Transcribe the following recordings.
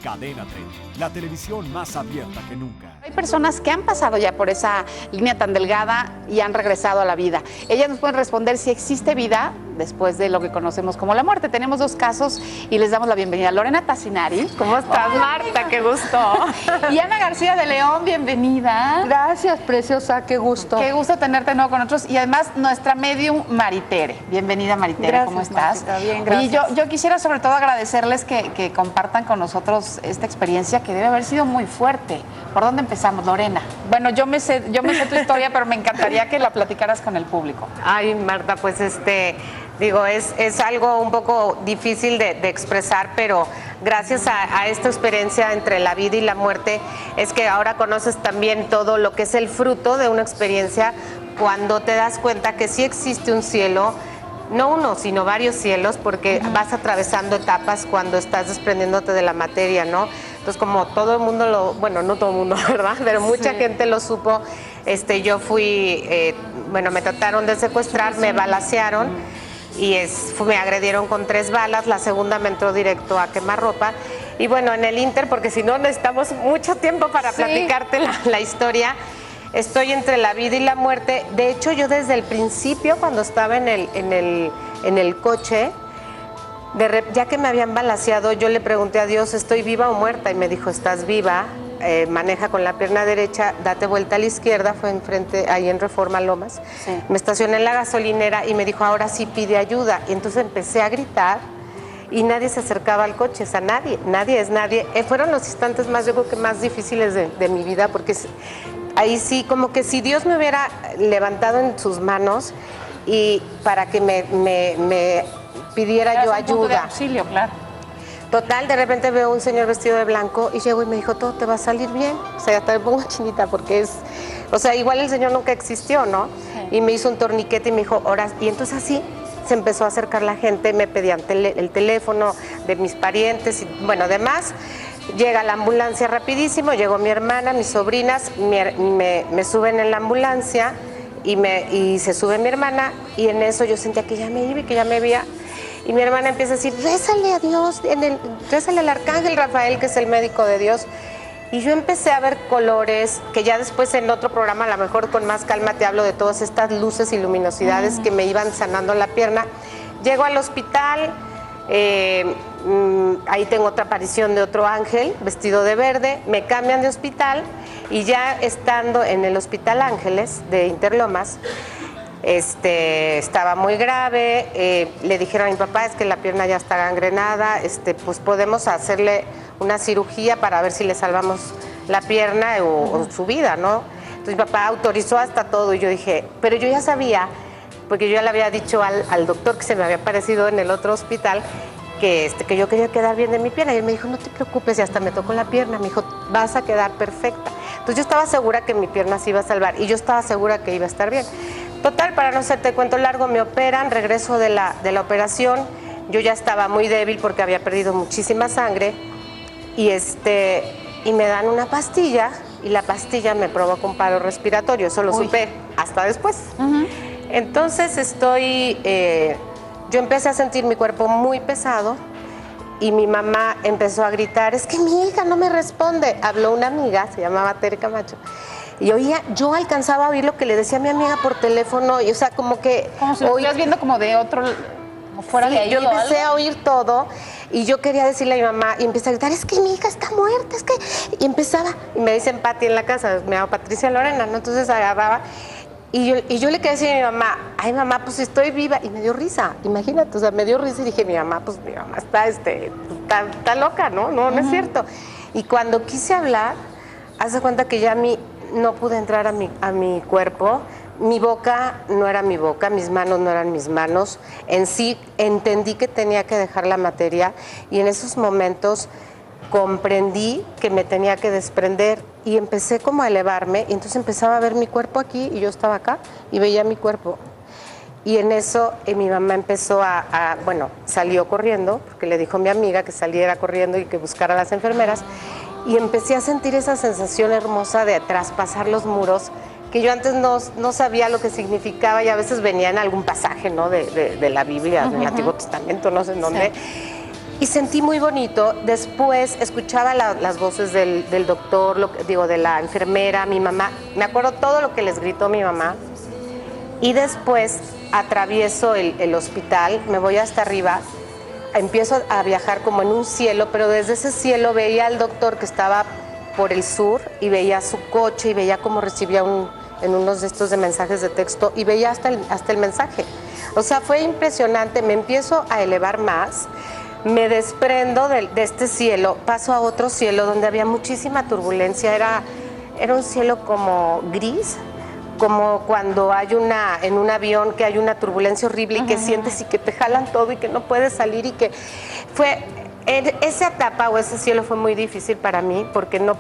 Cadena 30, la televisión más abierta que nunca. Hay personas que han pasado ya por esa línea tan delgada y han regresado a la vida. Ellas nos pueden responder si existe vida después de lo que conocemos como la muerte. Tenemos dos casos y les damos la bienvenida. Lorena Tassinari. ¿Cómo estás, Marta? ¡Qué gusto! Y Ana García de León, bienvenida. Gracias, preciosa, qué gusto. Qué gusto tenerte de nuevo con nosotros. Y además, nuestra medium Maritere. Bienvenida, Maritere. Gracias, ¿Cómo estás? Martita, bien, gracias. Y yo quisiera sobre todo agradecerles que compartan con nosotros esta experiencia que debe haber sido muy fuerte. ¿Por dónde empezamos, Lorena? Bueno, yo me sé tu historia, pero me encantaría que la platicaras con el público. Ay, Marta, pues digo, es algo un poco difícil de expresar, pero gracias a esta experiencia entre la vida y la muerte, es que ahora conoces también todo lo que es el fruto de una experiencia cuando te das cuenta que sí existe un cielo, no uno, sino varios cielos, porque vas atravesando etapas cuando estás desprendiéndote de la materia, ¿no? Entonces, como todo el mundo bueno, no todo el mundo, ¿verdad? Pero mucha gente lo supo, yo fui, me trataron de secuestrar, me balacearon y me agredieron con 3 balas, la segunda me entró directo a quemarropa. Y bueno, en el Inter, porque si no necesitamos mucho tiempo para platicarte la historia, estoy entre la vida y la muerte. De hecho, yo desde el principio, cuando estaba en el coche, ya que me habían balaceado, yo le pregunté a Dios, ¿estoy viva o muerta? Y me dijo, estás viva, maneja con la pierna derecha, date vuelta a la izquierda, fue enfrente, ahí en Reforma Lomas. Sí. Me estacioné en la gasolinera y me dijo, ahora sí pide ayuda. Y entonces empecé a gritar y nadie se acercaba al coche, o sea, nadie es nadie. Fueron los instantes más, yo creo que más difíciles de mi vida, porque ahí sí, como que si Dios me hubiera levantado en sus manos y para que me pidiera yo ayuda. De auxilio, claro. Total, de repente veo un señor vestido de blanco y llegó y me dijo, todo te va a salir bien. O sea, hasta me pongo chinita porque igual el señor nunca existió, ¿no? Sí. Y me hizo un torniquete y me dijo, horas. Y entonces así se empezó a acercar la gente, me pedían el teléfono de mis parientes y bueno, demás. Llega la ambulancia rapidísimo, llegó mi hermana, mis sobrinas, me suben en la ambulancia y se sube mi hermana y en eso yo sentía que ya me iba y que ya me veía. Y mi hermana empieza a decir, rézale a Dios, rézale al arcángel Rafael, que es el médico de Dios. Y yo empecé a ver colores, que ya después en otro programa, a lo mejor con más calma te hablo de todas estas luces y luminosidades que me iban sanando la pierna. Llego al hospital, ahí tengo otra aparición de otro ángel vestido de verde, me cambian de hospital y ya estando en el Hospital Ángeles de Interlomas, estaba muy grave, le dijeron a mi papá, es que la pierna ya está gangrenada, pues podemos hacerle una cirugía para ver si le salvamos la pierna o su vida, ¿no? Entonces mi papá autorizó hasta todo y yo dije, pero yo ya sabía, porque yo ya le había dicho al doctor que se me había aparecido en el otro hospital, que yo quería quedar bien de mi pierna y él me dijo, no te preocupes, y hasta me tocó la pierna, me dijo, vas a quedar perfecta. Entonces yo estaba segura que mi pierna se iba a salvar y yo estaba segura que iba a estar bien. Total, para no hacerte cuento largo, me operan, regreso de la operación, yo ya estaba muy débil porque había perdido muchísima sangre y me dan una pastilla y la pastilla me provoca un paro respiratorio, eso lo supe hasta después. Entonces yo empecé a sentir mi cuerpo muy pesado y mi mamá empezó a gritar, es que mi hija no me responde. Habló una amiga, se llamaba Tere Camacho, y yo alcanzaba a oír lo que le decía a mi amiga por teléfono, y o sea, como que... Como si lo estuvieras viendo como de otro, como fuera de ahí. Yo empecé a oír todo y yo quería decirle a mi mamá, y empecé a gritar, es que mi hija está muerta, es que... Y empezaba, y me dicen Pati en la casa, me llamo Patricia Lorena, ¿no? Entonces agarraba... Y yo le quería decir a mi mamá, ay mamá, pues estoy viva, y me dio risa, imagínate, o sea, me dio risa y dije, mi mamá está loca, ¿no? No es cierto. Y cuando quise hablar, haz de cuenta que ya no pude entrar a mi cuerpo, mi boca no era mi boca, mis manos no eran mis manos, en sí entendí que tenía que dejar la materia y en esos momentos comprendí que me tenía que desprender y empecé como a elevarme y entonces empezaba a ver mi cuerpo aquí y yo estaba acá y veía mi cuerpo. Y en eso mi mamá empezó salió corriendo, porque le dijo a mi amiga que saliera corriendo y que buscara a las enfermeras y empecé a sentir esa sensación hermosa de traspasar los muros que yo antes no sabía lo que significaba y a veces venía en algún pasaje, ¿no? de la Biblia, del Antiguo Testamento, no sé en dónde. Sí. Y sentí muy bonito. Después escuchaba las voces del doctor, de la enfermera, mi mamá. Me acuerdo todo lo que les gritó mi mamá. Y después atravieso el hospital, me voy hasta arriba, empiezo a viajar como en un cielo, pero desde ese cielo veía al doctor que estaba por el sur y veía su coche y veía cómo recibía en unos de estos de mensajes de texto y veía hasta el mensaje. O sea, fue impresionante. Me empiezo a elevar más, me desprendo de este cielo, paso a otro cielo donde había muchísima turbulencia. Era un cielo como gris, como cuando hay en un avión que hay una turbulencia horrible y que sientes y que te jalan todo y que no puedes salir, y que esa etapa o ese cielo fue muy difícil para mí porque no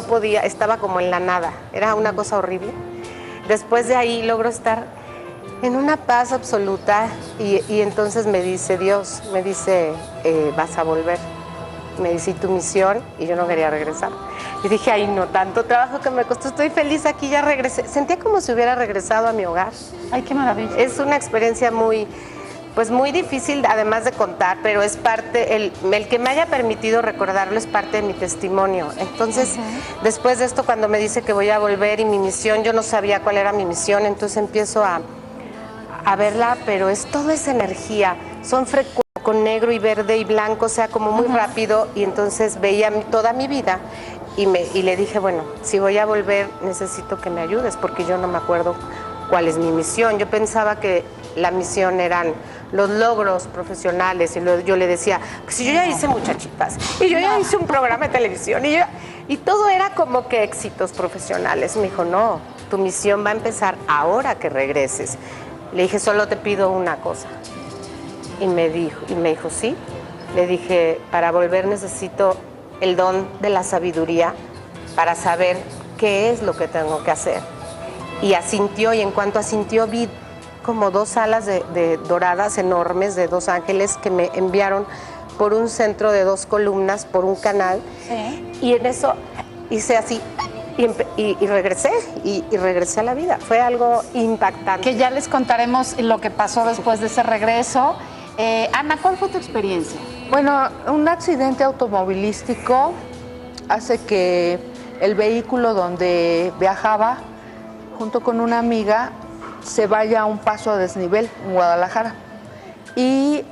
podía, estaba como en la nada, era una cosa horrible. Después de ahí logro estar en una paz absoluta y entonces me dice Dios, me dice, vas a volver. Me dice, ¿y tu misión? Y yo no quería regresar. Y dije, ay, no, tanto trabajo que me costó, estoy feliz aquí, ya regresé. Sentía como si hubiera regresado a mi hogar. Ay, qué maravilla. Es una experiencia muy difícil, además de contar, pero es parte, el que me haya permitido recordarlo es parte de mi testimonio. Entonces, después de esto, cuando me dice que voy a volver y mi misión, yo no sabía cuál era mi misión, entonces empiezo a verla, pero todo es energía, son frecuencias con negro y verde y blanco, o sea, como muy rápido, y entonces veía toda mi vida y le dije, bueno, si voy a volver necesito que me ayudes porque yo no me acuerdo cuál es mi misión. Yo pensaba que la misión eran los logros profesionales y yo le decía, pues si yo ya hice Muchachitas y yo ya hice un programa de televisión y todo era como que éxitos profesionales. Me dijo, no, tu misión va a empezar ahora que regreses. Le dije, solo te pido una cosa. Y me dijo, sí. Le dije, para volver necesito el don de la sabiduría para saber qué es lo que tengo que hacer. Y asintió, y en cuanto asintió vi como 2 alas de doradas enormes de 2 ángeles que me enviaron por un centro de 2 columnas, por un canal. Sí. Y en eso hice así y regresé, y regresé a la vida. Fue algo impactante. Que ya les contaremos lo que pasó después de ese regreso. Ana, ¿cuál fue tu experiencia? Bueno, un accidente automovilístico hace que el vehículo donde viajaba junto con una amiga se vaya a un paso a desnivel en Guadalajara. Y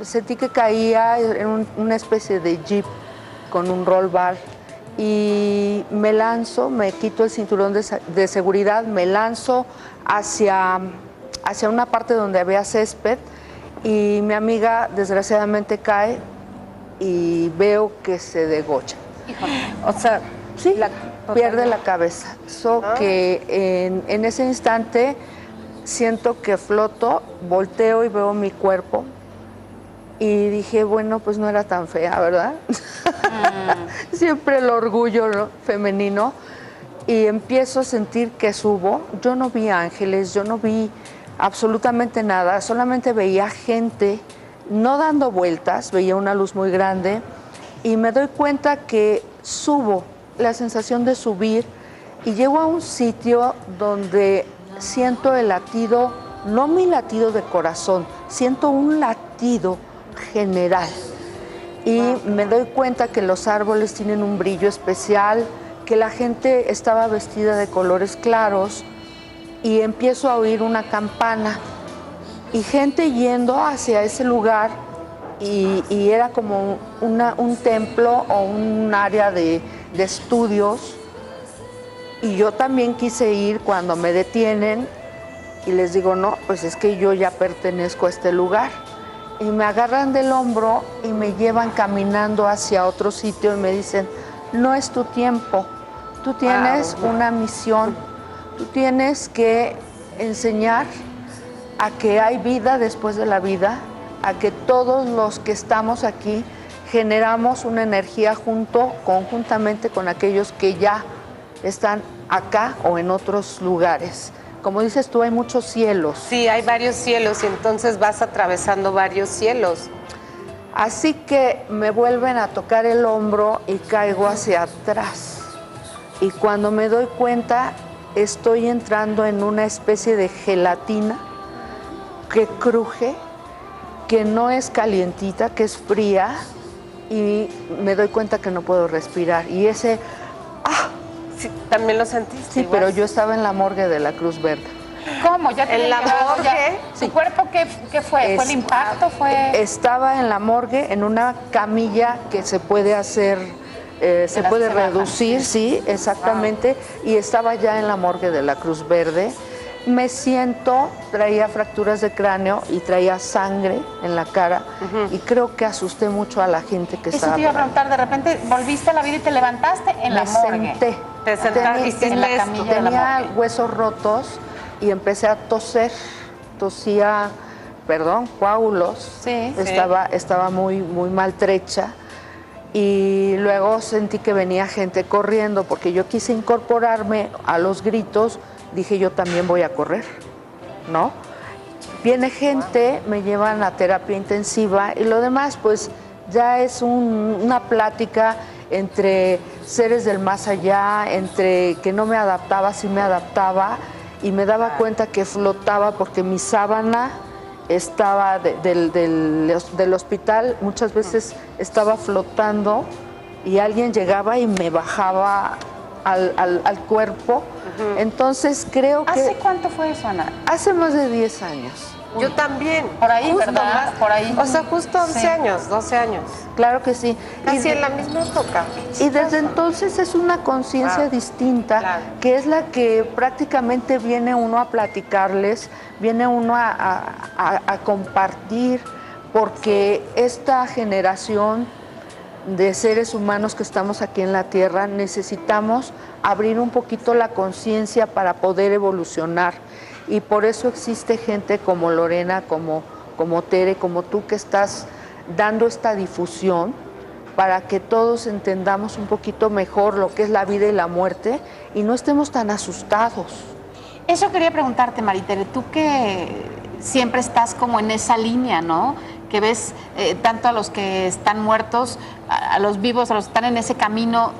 sentí que caía en una especie de jeep con un roll bar. Y me lanzo, me quito el cinturón de seguridad, me lanzo hacia una parte donde había césped y mi amiga desgraciadamente cae y veo que se degolla. O sea, sí, pierde la cabeza. Que en ese instante siento que floto, volteo y veo mi cuerpo y dije, bueno, pues no era tan fea, ¿verdad? Siempre el orgullo, ¿no?, femenino. Y empiezo a sentir que subo. Yo no vi ángeles, yo no vi absolutamente nada, solamente veía gente no dando vueltas, veía una luz muy grande y me doy cuenta que subo, la sensación de subir, y llego a un sitio donde siento el latido, no mi latido de corazón, siento un latido general. Y me doy cuenta que los árboles tienen un brillo especial, que la gente estaba vestida de colores claros, y empiezo a oír una campana y gente yendo hacia ese lugar, y era como un templo o un área de estudios, y yo también quise ir cuando me detienen y les digo, no, pues es que yo ya pertenezco a este lugar. Y me agarran del hombro y me llevan caminando hacia otro sitio y me dicen, no es tu tiempo, tú tienes una misión, tú tienes que enseñar a que hay vida después de la vida, a que todos los que estamos aquí generamos una energía conjuntamente con aquellos que ya están acá o en otros lugares. Como dices tú, hay muchos cielos. Sí, hay varios cielos y entonces vas atravesando varios cielos. Así que me vuelven a tocar el hombro y caigo hacia atrás. Y cuando me doy cuenta, estoy entrando en una especie de gelatina que cruje, que no es calientita, que es fría, y me doy cuenta que no puedo respirar. Y ese, Sí, también lo sentiste. sí, igual. pero yo estaba en la morgue de la Cruz Verde. ¿Cómo? ¿Ya te ¿En la habían llevado? morgue? ¿Tu cuerpo qué fue? ¿Fue el impacto? Estaba en la morgue en una camilla que se puede hacer, se las puede que se bajan, reducir, sí, exactamente, y estaba ya en la morgue de la Cruz Verde. Me siento, traía fracturas de cráneo y traía sangre en la cara, y creo que asusté mucho a la gente que Eso estaba te iba a por ahí. preguntar, de repente volviste a la vida y te levantaste en la Me morgue. senté. Te sentaste, hiciste en la esto. camilla de la Tenía morgue. huesos rotos y empecé a toser. Tosía, coágulos. Sí, Estaba muy maltrecha. Y luego sentí que venía gente corriendo porque yo quise incorporarme a los gritos. Dije, yo también voy a correr, ¿no? Viene gente, me llevan a terapia intensiva y lo demás, pues ya es una plática entre seres del más allá, entre que no me adaptaba, sí me adaptaba, y me daba cuenta que flotaba porque mi sábana estaba del hospital, muchas veces estaba flotando y alguien llegaba y me bajaba al cuerpo. Entonces creo que... ¿Hace cuánto fue eso, Ana? Hace más de 10 años. Yo también. Por ahí, Justo ¿verdad? más. Por ahí. O sea, justo 11 Sí. años, 12 años. Claro que sí. Casi en la misma época. Y desde entonces es una conciencia Wow. distinta, Claro. que es la que prácticamente viene uno a platicarles, viene uno a compartir, porque esta generación de seres humanos que estamos aquí en la Tierra necesitamos abrir un poquito la conciencia para poder evolucionar. Y por eso existe gente como Lorena, como Tere, como tú, que estás dando esta difusión para que todos entendamos un poquito mejor lo que es la vida y la muerte y no estemos tan asustados. Eso quería preguntarte, Maritere, tú que siempre estás como en esa línea, ¿no? Que ves tanto a los que están muertos, a los vivos, a los que están en ese camino.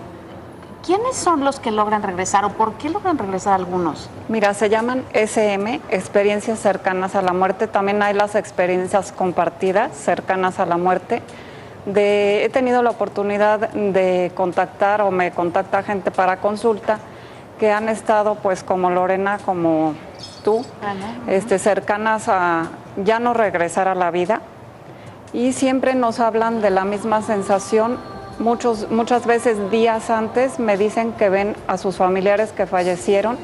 ¿Quiénes son los que logran regresar o por qué logran regresar algunos? Mira, se llaman SM, experiencias cercanas a la muerte. También hay las experiencias compartidas, cercanas a la muerte. He tenido la oportunidad de contactar o me contacta gente para consulta que han estado, pues, como Lorena, como tú, cercanas a ya no regresar a la vida. Y siempre nos hablan de la misma sensación. Muchas veces días antes me dicen que ven a sus familiares que fallecieron.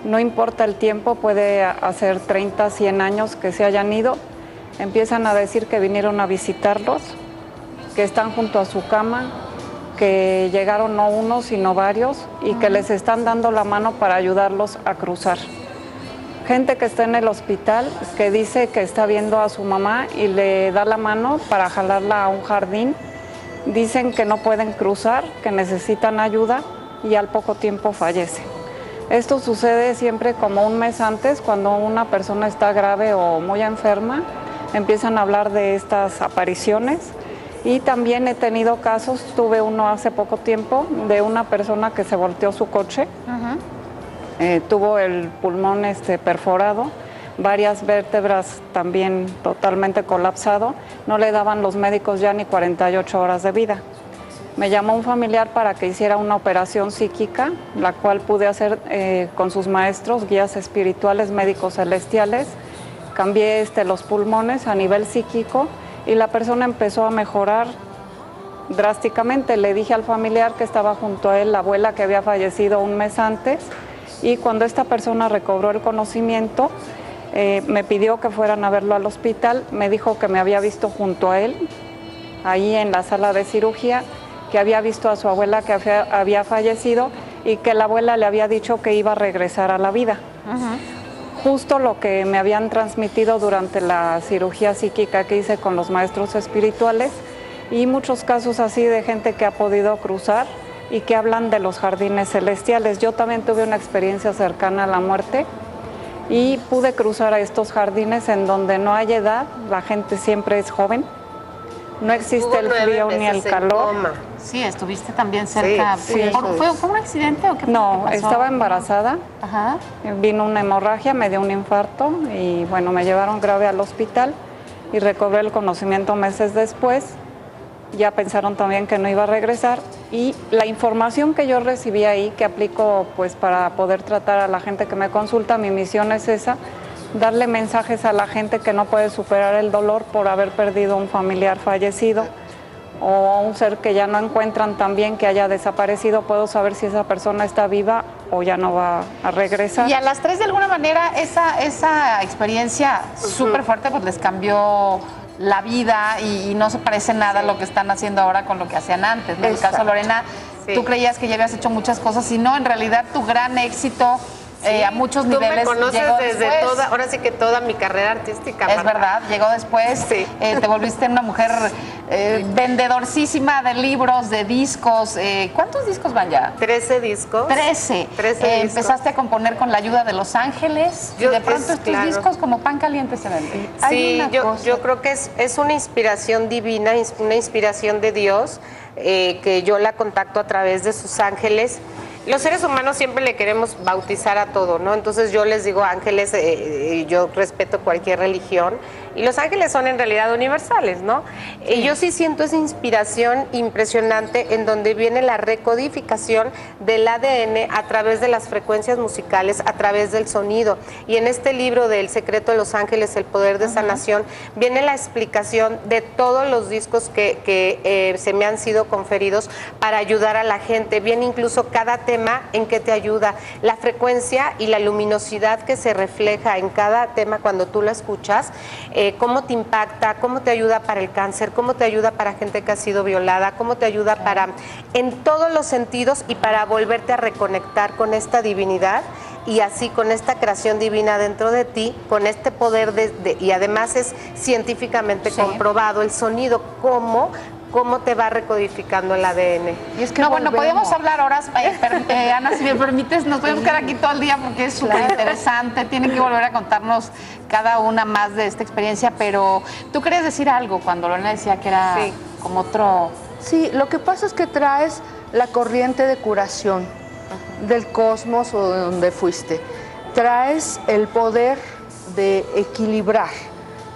No importa el tiempo, puede hacer 30, 100 años que se hayan ido. Empiezan a decir que vinieron a visitarlos, que están junto a su cama, que llegaron no uno, sino varios, y que les están dando la mano para ayudarlos a cruzar. Gente que está en el hospital, que dice que está viendo a su mamá y le da la mano para jalarla a un jardín. Dicen que no pueden cruzar, que necesitan ayuda y al poco tiempo fallece. Esto sucede siempre como un mes antes, cuando una persona está grave o muy enferma, empiezan a hablar de estas apariciones. Y también he tenido casos, tuve uno hace poco tiempo, de una persona que se volteó su coche, tuvo el pulmón perforado, varias vértebras también totalmente colapsado, no le daban los médicos ya ni 48 horas de vida. Me llamó un familiar para que hiciera una operación psíquica, la cual pude hacer con sus maestros, guías espirituales, médicos celestiales. Cambié los pulmones a nivel psíquico y la persona empezó a mejorar drásticamente. Le dije al familiar que estaba junto a él la abuela que había fallecido un mes antes, y cuando esta persona recobró el conocimiento, me pidió que fueran a verlo al hospital. Me dijo que me había visto junto a él, ahí en la sala de cirugía, que había visto a su abuela que había fallecido y que la abuela le había dicho que iba a regresar a la vida. Justo lo que me habían transmitido durante la cirugía psíquica que hice con los maestros espirituales, y muchos casos así de gente que ha podido cruzar y que hablan de los jardines celestiales. Yo también tuve una experiencia cercana a la muerte y pude cruzar a estos jardines en donde no hay edad, la gente siempre es joven, no existe el frío ni el calor. Sí, estuviste también cerca. Sí, sí. ¿Fue un accidente o qué fue? No, ¿Qué pasó? estaba embarazada, Ajá. vino una hemorragia, me dio un infarto y bueno, me llevaron grave al hospital. y recobré el conocimiento meses después. Ya pensaron también que no iba a regresar y la información que yo recibí ahí, que aplico pues para poder tratar a la gente que me consulta, mi misión es esa, darle mensajes a la gente que no puede superar el dolor por haber perdido un familiar fallecido o un ser que ya no encuentran tan bien, que haya desaparecido. Puedo saber si esa persona está viva o ya no va a regresar. Y a las tres, de alguna manera, esa experiencia súper fuerte pues les cambió la vida y no se parece nada a lo que están haciendo ahora con lo que hacían antes, ¿no? En el caso de Lorena, tú creías que ya habías hecho muchas cosas y no, en realidad tu gran éxito a muchos niveles. Tú me conoces llegó desde después. ahora sí que toda mi carrera artística. Es verdad, llegó después, Sí. Te volviste una mujer vendedorcísima de libros, de discos. ¿Cuántos discos van ya? 13 discos. 13. 13 discos. Empezaste a componer con la ayuda de Los Ángeles y de pronto estos discos como pan caliente se venden. Sí, yo creo que es una inspiración divina, una inspiración de Dios, que yo la contacto a través de sus ángeles. Los seres humanos siempre le queremos bautizar a todo, ¿no? Entonces yo les digo ángeles, yo respeto cualquier religión, y los ángeles son en realidad universales, ¿no? Y yo sí siento esa inspiración impresionante en donde viene la recodificación del ADN a través de las frecuencias musicales, a través del sonido. Y en este libro de El secreto de los ángeles, el poder de sanación, viene la explicación de todos los discos que se me han sido conferidos para ayudar a la gente. Viene incluso cada tema en que te ayuda, la frecuencia y la luminosidad que se refleja en cada tema cuando tú lo escuchas, cómo te impacta, cómo te ayuda para el cáncer, cómo te ayuda para gente que ha sido violada, cómo te ayuda para, en todos los sentidos, y para volverte a reconectar con esta divinidad y así con esta creación divina dentro de ti, con este poder y además es científicamente comprobado el sonido, cómo te va recodificando el ADN. Y es que bueno, podríamos hablar horas, Ana, si me permites, nos podemos quedar aquí todo el día porque es súper interesante. Tienen que volver a contarnos cada una más de esta experiencia, pero tú querías decir algo cuando Lorena decía que era como otro... Sí, lo que pasa es que traes la corriente de curación del cosmos o de donde fuiste. Traes el poder de equilibrar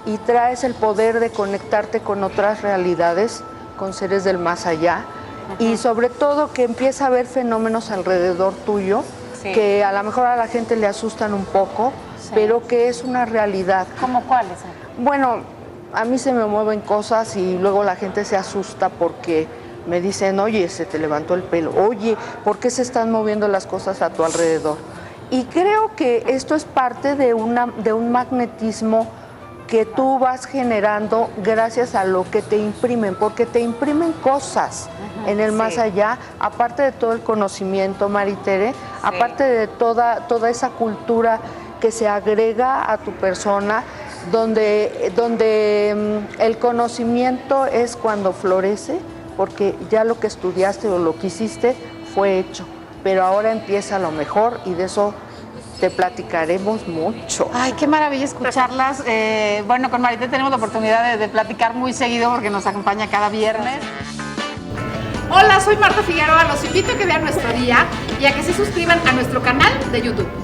y traes el poder de conectarte con otras realidades, con seres del más allá, y sobre todo que empieza a haber fenómenos alrededor tuyo que a lo mejor a la gente le asustan un poco, pero que es una realidad. ¿Cómo cuáles? Bueno, a mí se me mueven cosas y luego la gente se asusta porque me dicen, oye, se te levantó el pelo, oye, ¿por qué se están moviendo las cosas a tu alrededor? Y creo que esto es parte de un magnetismo que tú vas generando gracias a lo que te imprimen, porque te imprimen cosas en el más allá, aparte de todo el conocimiento, Maritere, aparte de toda esa cultura que se agrega a tu persona, donde el conocimiento es cuando florece, porque ya lo que estudiaste o lo que hiciste fue hecho, pero ahora empieza lo mejor y de eso te platicaremos mucho. Ay, qué maravilla escucharlas. Bueno, con Maritere tenemos la oportunidad de platicar muy seguido porque nos acompaña cada viernes. Hola, soy Marta Figueroa. Los invito a que vean nuestro día y a que se suscriban a nuestro canal de YouTube.